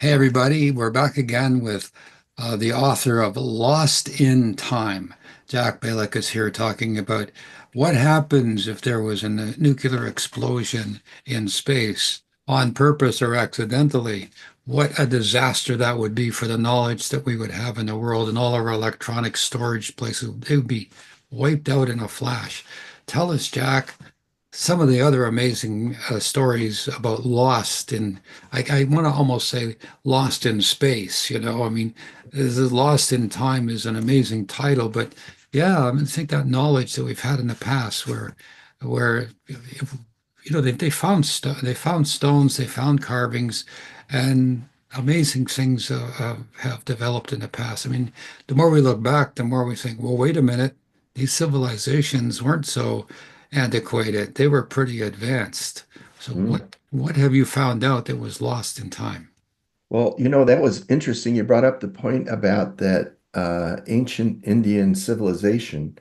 Hey, everybody, we're back again with the author of Lost in Time. Jack Bialik is here talking about what happens if there was a nuclear explosion in space on purpose or accidentally. What a disaster that would be for the knowledge that we would have in the world and all our electronic storage places. They would be wiped out in a flash. Tell us, Jack, some of the other amazing stories about Lost in, I want to almost say Lost in Space, I mean, Lost in Time is an amazing title, but yeah, I mean, think that knowledge that we've had in the past where, if, they found stones, they found carvings, and amazing things have developed in the past. I mean, the more we look back, the more we think, well, wait a minute, these civilizations weren't so antiquated. They were pretty advanced. So Mm. what have you found out that was lost in time? Well, that was interesting. You brought up the point about that ancient Indian civilization.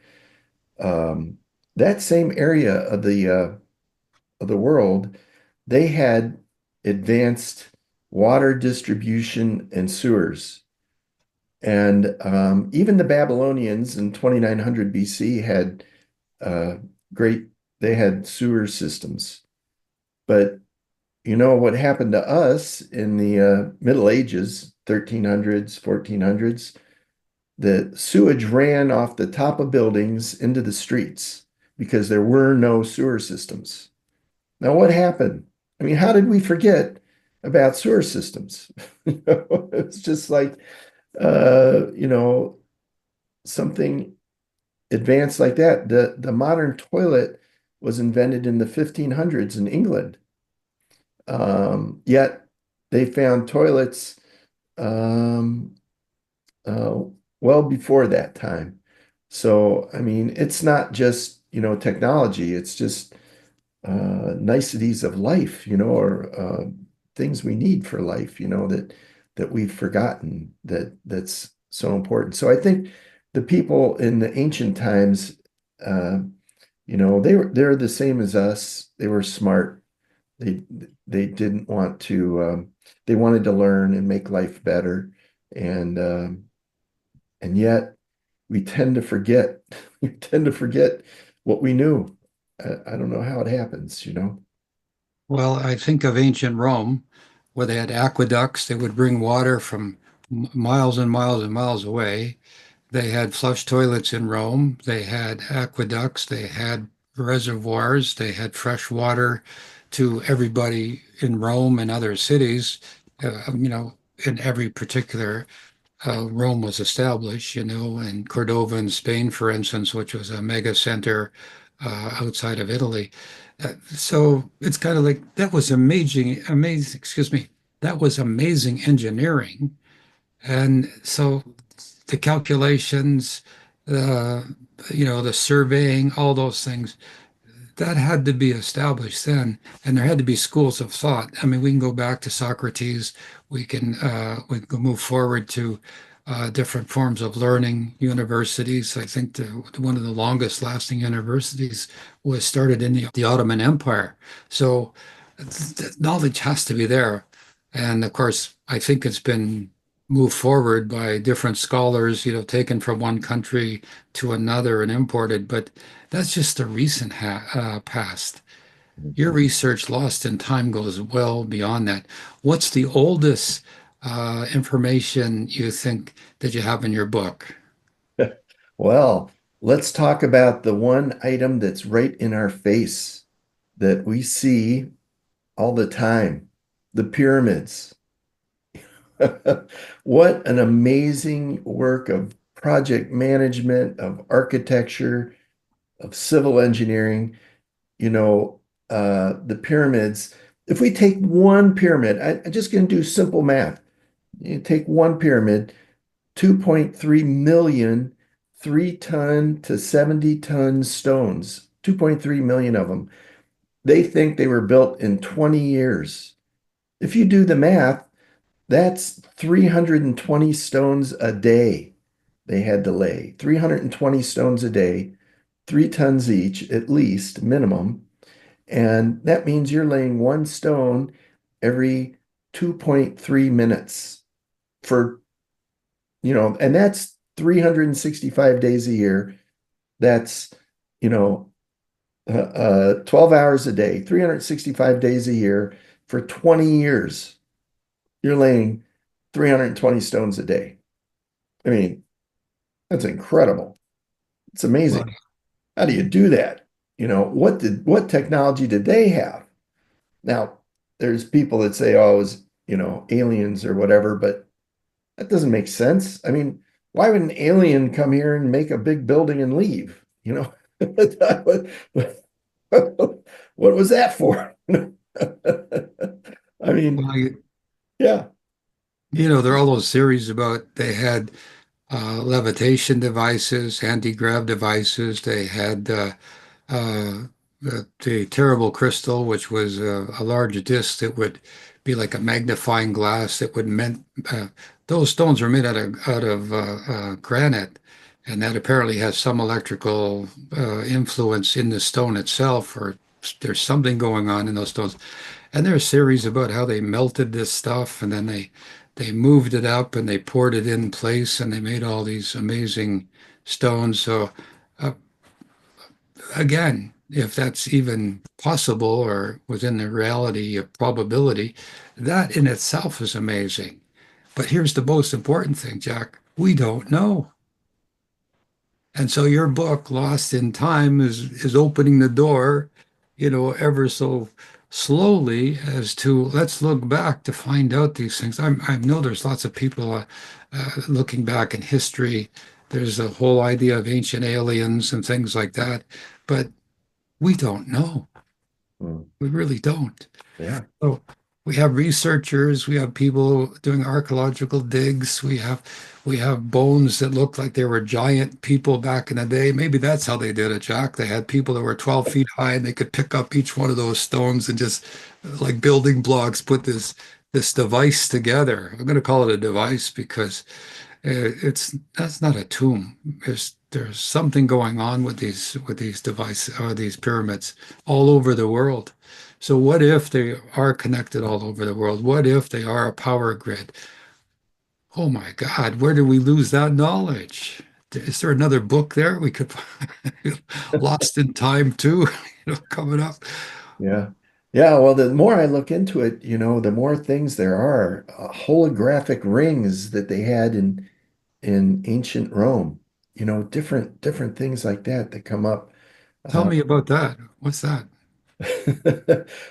Um, that same area of the world, they had advanced water distribution and sewers. And even the Babylonians in 2900 BC had uh, great, they had sewer systems. But what happened to us in the Middle Ages, 1300s, 1400s? The sewage ran off the top of buildings into the streets because there were no sewer systems. Now, what happened? I mean, how did we forget about sewer systems? It's just like, uh, you know, something advanced like that. The modern toilet was invented in the 1500s in England. Yet they found toilets um, uh, well before that time. So, I mean, it's not just, technology, it's just niceties of life, or things we need for life, that we've forgotten that's so important. So I think the people in the ancient times, uh, they're the same as us. They were smart. They they didn't want to they wanted to learn and make life better. And yet we tend to forget. We tend to forget what we knew. I don't know how it happens. Well, I think of ancient Rome, where they had aqueducts. They would bring water from miles and miles and miles away. They had flush toilets in Rome. They had aqueducts. They had reservoirs. They had fresh water to everybody in Rome and other cities, in every particular Rome was established, in Cordova in Spain, for instance, which was a mega center outside of Italy. So it's kind of like that was excuse me, that was amazing engineering. And so the calculations, uh, the surveying, all those things, that had to be established then, and there had to be schools of thought. I mean, we can go back to Socrates. We can move forward to different forms of learning. Universities. I think one of the longest lasting universities was started in the Ottoman Empire. So knowledge has to be there, and of course, I think it's been moved forward by different scholars. Taken from one country to another and imported, but that's just the recent past. Your research, Lost in Time, goes well beyond that. What's the oldest information you think that you have in your book? Well, let's talk about the one item that's right in our face that we see all the time, the pyramids. What an amazing work of project management, of architecture, of civil engineering. The pyramids. If we take one pyramid, I'm just going to do simple math. You take one pyramid, 2.3 million 3-ton to 70-ton stones, 2.3 million of them. They think they were built in 20 years. If you do the math, that's 320 stones a day they had to lay. 320 stones a day, 3 tons each, at least minimum. And that means you're laying one stone every 2.3 minutes for, and that's 365 days a year. That's, you know, 12 hours a day, 365 days a year for 20 years. You're laying 320 stones a day. I mean, that's incredible. It's Well, amazing. How do you do that? What technology did they have? Now, there's people that say, oh, it was, aliens or whatever, but that doesn't make sense. I mean, why would an alien come here and make a big building and leave? What was that for? I mean, well, yeah. there are all those theories about they had levitation devices, anti-grav devices. They had the terrible crystal, which was a large disc that would be like a magnifying glass that would meant those stones were made out of granite, and that apparently has some electrical influence in the stone itself, or there's something going on in those stones. And there are theories about how they melted this stuff and then they moved it up and they poured it in place and they made all these amazing stones. So uh, again, if that's even possible or within the reality of probability, that in itself is amazing. But here's the most important thing, Jack. We don't know. And so your book, Lost in Time, is opening the door, ever so slowly as to let's look back to find out these things. I know there's lots of people looking back in history. There's a whole idea of ancient aliens and things like that, but we don't know. Mm, We really don't. yeah. So we have researchers, we have people doing archaeological digs, we have bones that look like they were giant people back in the day. Maybe that's how they did it, Jack. They had people that were 12 feet high and they could pick up each one of those stones and just like building blocks put this device together. I'm going to call it a device because that's not a tomb. There's something going on with these devices or these pyramids all over the world. So what if they are connected all over the world? What if they are a power grid? Oh my God, where do we lose that knowledge? Is there another book there we could Lost in Time too, coming up? Yeah. Yeah. Well, the more I look into it, the more things there are. Holographic rings that they had in ancient Rome, different things like that come up. Tell Uh, me about that. What's that?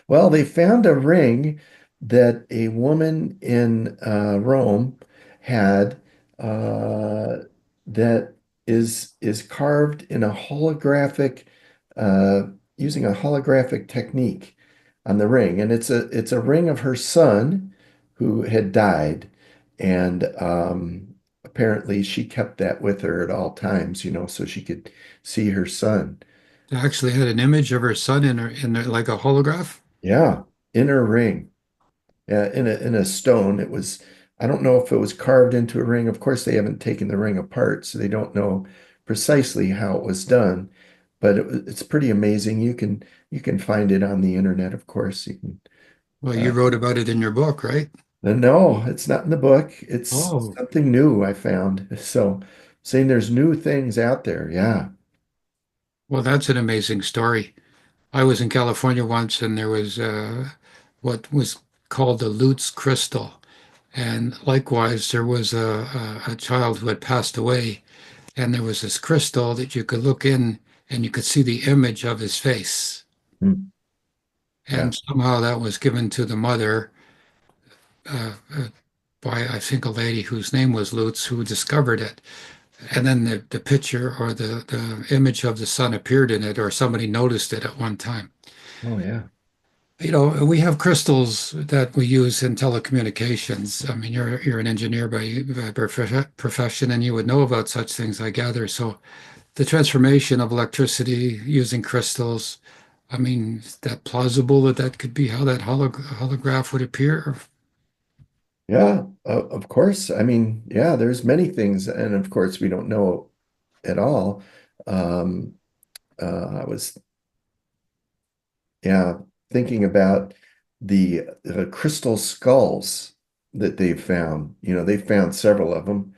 well, they found a ring that a woman in Rome had that is carved in a holographic uh, using a holographic technique on the ring, and it's a ring of her son who had died, and apparently she kept that with her at all times, so she could see her son. They actually had an image of her son in like a holograph. Yeah, in her ring. In a stone. I don't know if it was carved into a ring. Of course, they haven't taken the ring apart, so they don't know precisely how it was done. But it's pretty amazing. You can find it on the internet, of course. You can. Well, Uh, you wrote about it in your book, right? no, it's not in the book. It's Oh, something new I found. So saying there's new things out there. Yeah. well, that's an amazing story. I was in California once, and there was what was called the Lutz crystal. And likewise, there was a child who had passed away, and there was this crystal that you could look in and you could see the image of his face. Hmm. Yeah. And somehow that was given to the mother by, I think, a lady whose name was Lutz, who discovered it. And then the picture or the image of the son appeared in it, or somebody noticed it at one time. Oh, yeah. We have crystals that we use in telecommunications. I mean, you're an engineer by profession, and you would know about such things, I gather. So the transformation of electricity using crystals, I mean, is that plausible that that could be how that holograph would appear? Yeah, of course. I mean, yeah, there's many things, and of course, we don't know at all. I was, yeah, thinking about. the crystal skulls that they've found. They've found several of them.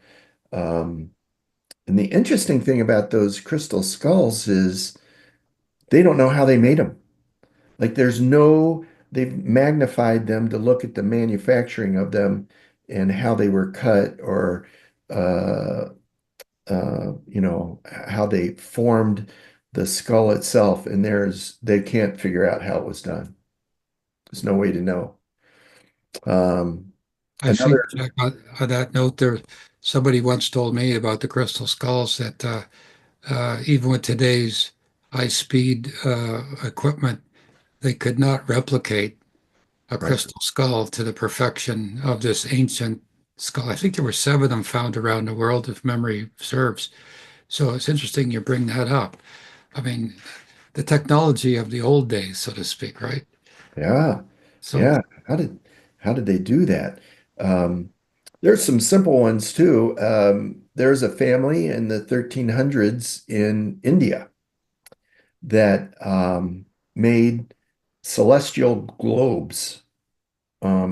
Um, and the interesting thing about those crystal skulls is they don't know how they made them. Like they've magnified them to look at the manufacturing of them and how they were cut or uh, how they formed the skull itself. And they can't figure out how it was done. There's no way to know. Um, I another, think, Jack, on that note, there somebody once told me about the crystal skulls that even with today's high-speed equipment, they could not replicate a right. crystal skull to the perfection of this ancient skull. I think there were seven of them found around the world, if memory serves. So it's interesting you bring that up. I mean, the technology of the old days, so to speak, right? Yeah. So, Yeah. How did they do that? Um, there's some simple ones too. There's a family in the 1300s in India that made celestial globes.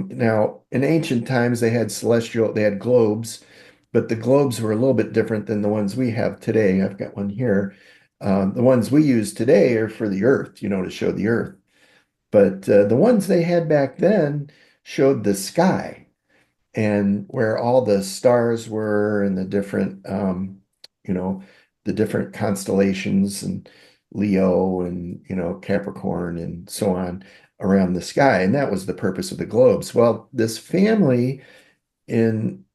Now, in ancient times, they had globes, but the globes were a little bit different than the ones we have today. I've got one here. The ones we use today are for the Earth, to show the Earth. But the ones they had back then showed the sky and where all the stars were and you know, the different constellations and Leo and, Capricorn and so on around the sky. And that was the purpose of the globes. Well, this family in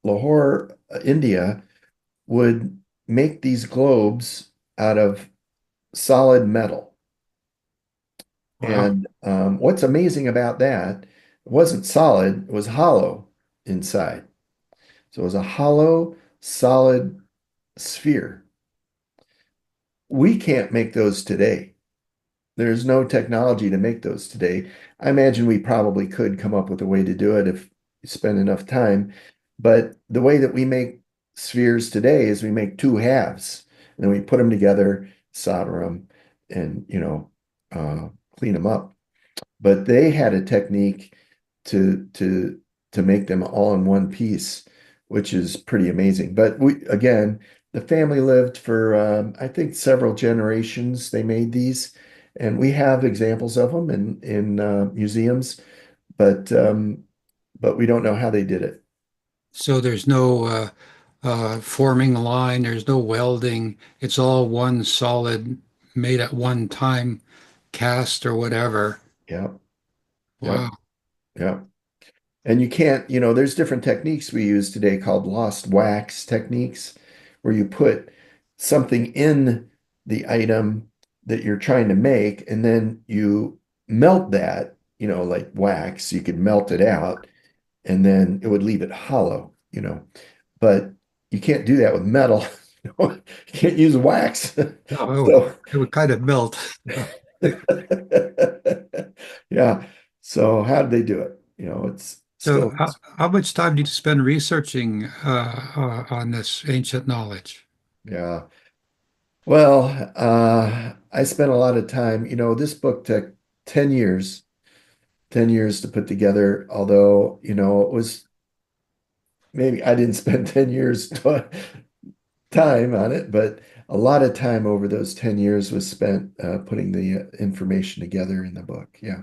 Lahore, India, would make these globes out of solid metal. wow. And what's amazing about that, it wasn't solid, it was hollow inside. So it was a hollow, solid sphere. We can't make those today. There's no technology to make those today. I imagine we probably could come up with a way to do it if you spend enough time. But the way that we make spheres today is we make two halves and then we put them together, solder them, and uh, clean them up. But they had a technique to to to make them all in one piece, which is pretty amazing. But the family lived for I think several generations. They made these, and we have examples of them in museums, but um, but we don't know how they did it. So there's no forming line, there's no welding. It's all one solid, made at one time, cast or whatever. Yep, yep, Wow. yep. And you can't, there's different techniques we use today called lost wax techniques, where you put something in the item that you're trying to make, and then you melt that, like wax, you could melt it out, and then it would leave it hollow. But you can't do that with metal. You can't use wax. Oh, So, it would kind of melt. yeah. So how did they do it? It's So, still. how much time did you spend researching on this ancient knowledge? Yeah. Well, I spent a lot of time. This book took 10 years, 10 years to put together, although, it was maybe I didn't spend 10 years time on it, but a lot of time over those 10 years was spent putting the information together in the book. Yeah.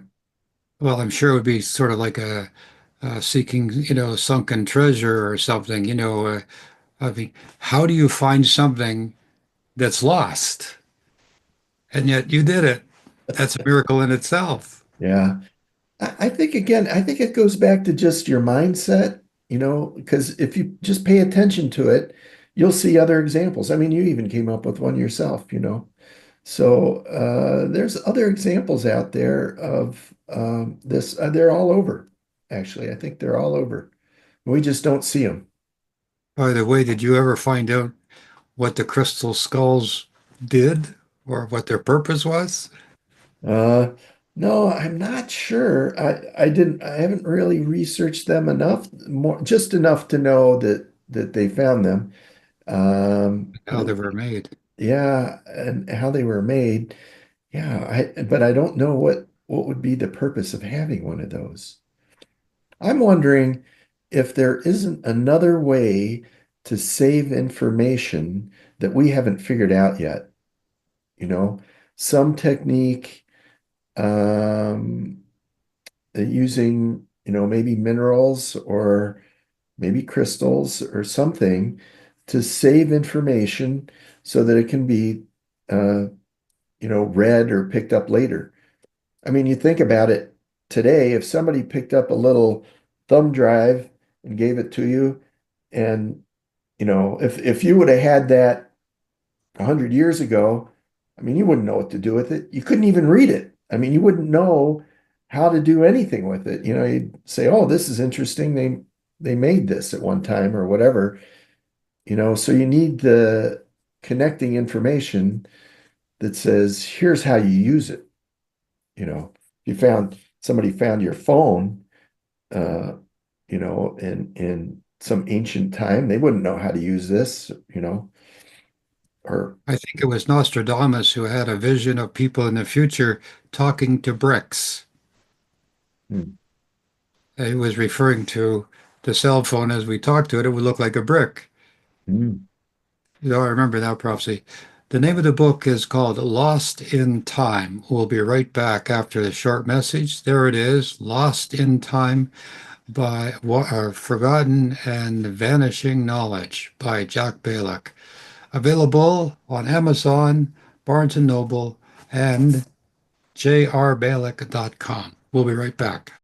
Well, I'm sure it would be sort of like a seeking, sunken treasure or something. I mean, how do you find something that's lost? And yet you did it. That's a miracle in itself. Yeah. I think again, I think it goes back to just your mindset, because if you just pay attention to it, you'll see other examples. I mean, you even came up with one yourself. So there's other examples out there of this. They're all over, actually. I think they're all over. We just don't see them. By the way, did you ever find out what the crystal skulls did or what their purpose was? Uh, no, I'm not sure. I didn't. I haven't really researched them enough, just enough to know that they found them. How they were made? Yeah, and how they were made. Yeah, but I don't know what would be the purpose of having one of those? I'm wondering if there isn't another way to save information that we haven't figured out yet. You know, some technique using, maybe minerals or maybe crystals or something to save information so that it can be, uh, read or picked up later. I mean, you think about it today, if somebody picked up a little thumb drive and gave it to you, and if you would have had that 100 years ago, I mean, you wouldn't know what to do with it. You couldn't even read it. I mean, you wouldn't know how to do anything with it. You'd say, "Oh, this is interesting. They made this at one time or whatever." So you need the connecting information that says, "Here's how you use it." You found somebody found your phone, uh, in some ancient time, they wouldn't know how to use this, or I think it was Nostradamus who had a vision of people in the future talking to bricks. hmm, He was referring to the cell phone as we talked to it, it would look like a brick. hmm. I remember that prophecy. The name of the book is called Lost in Time. We'll be right back after the short message. There it is, Lost in Time by Forgotten and Vanishing Knowledge by Jack Bialik. Available on Amazon, Barnes& and Noble, and jrbialik.com. We'll be right back.